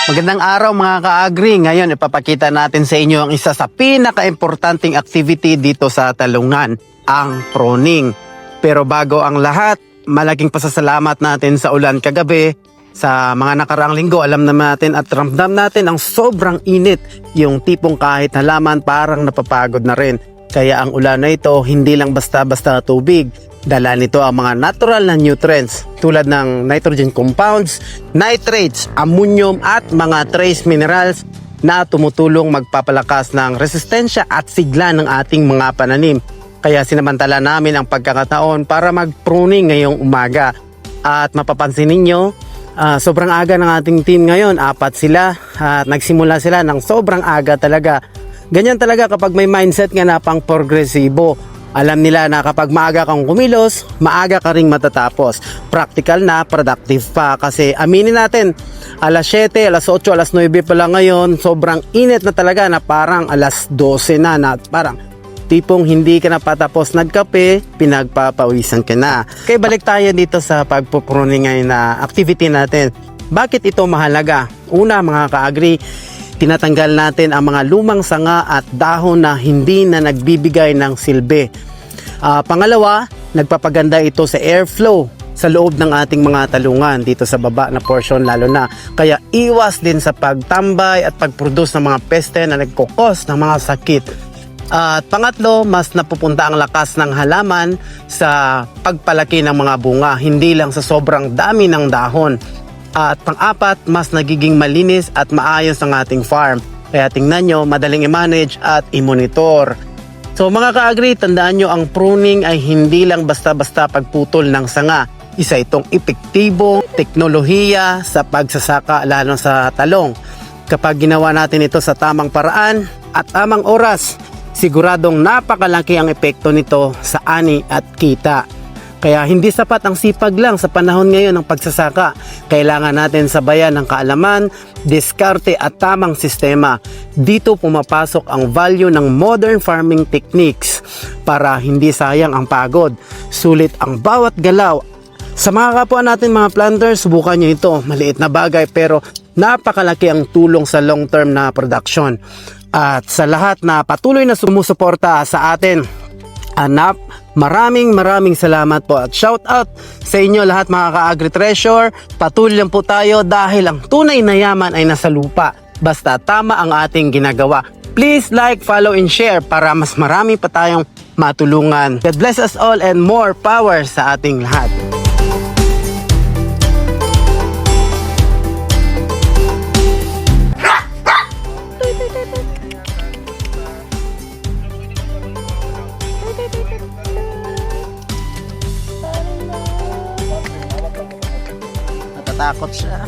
Magandang araw mga ka-agri. Ngayon ipapakita natin sa inyo ang isa sa pinaka-importanting activity dito sa talungan, ang pruning. Pero bago ang lahat, malaking pasasalamat natin sa ulan kagabi. Sa mga nakaraang linggo, alam naman natin at ramdam natin ang sobrang init. Yung tipong kahit halaman parang napapagod na rin. Kaya ang ulan na ito hindi lang basta-basta tubig. Dala nito ang mga natural na nutrients tulad ng nitrogen compounds, nitrates, ammonium at mga trace minerals na tumutulong magpapalakas ng resistensya at sigla ng ating mga pananim. Kaya sinamantala namin ang pagkakataon para mag-pruning ngayong umaga. At mapapansin ninyo, sobrang aga ng ating team ngayon, 4 sila at nagsimula sila ng sobrang aga talaga. Ganyan talaga kapag may mindset nga na pang progresibo. Alam nila na kapag maaga kang kumilos, maaga ka ring matatapos. Practical na, productive pa. Kasi aminin natin, alas 7, alas 8, alas 9 pa lang ngayon, sobrang init na talaga na parang alas 12 na parang tipong hindi ka na patapos nagkape, pinagpapawisan ka na. Kaya balik tayo dito sa pagpupruning ngayon na activity natin. Bakit ito mahalaga? Una mga ka-agri, tinatanggal natin ang mga lumang sanga at dahon na hindi na nagbibigay ng silbi. Pangalawa, nagpapaganda ito sa airflow sa loob ng ating mga talungan dito sa baba na portion lalo na. Kaya iwas din sa pagtambay at pagproduce ng mga peste na nagkukos ng mga sakit. At pangatlo, mas napupunta ang lakas ng halaman sa pagpalaki ng mga bunga, hindi lang sa sobrang dami ng dahon. At pang-apat, mas nagiging malinis at maayos ang ating farm. Kaya tingnan nyo, madaling i-manage at i-monitor. So mga ka-agri, tandaan nyo, ang pruning ay hindi lang basta-basta pagputol ng sanga. Isa itong epektibong teknolohiya sa pagsasaka lalo sa talong. Kapag ginawa natin ito sa tamang paraan at tamang oras, siguradong napakalaki ang epekto nito sa ani at kita. Kaya hindi sapat ang sipag lang sa panahon ngayon ng pagsasaka. Kailangan natin sabayan ng kaalaman, diskarte at tamang sistema. Dito pumapasok ang value ng modern farming techniques para hindi sayang ang pagod. Sulit ang bawat galaw. Sa mga kapwa natin mga planters, subukan nyo ito. Maliit na bagay pero napakalaki ang tulong sa long-term na production. At sa lahat na patuloy na sumusuporta sa atin, maraming salamat po at shout out sa inyo lahat mga ka-agri treasure. Patuloy lang po tayo dahil ang tunay na yaman ay nasa lupa. Basta tama ang ating ginagawa. Please like, follow and share para mas marami pa tayong matulungan. God bless us all and more power sa ating lahat. Natatakot siya.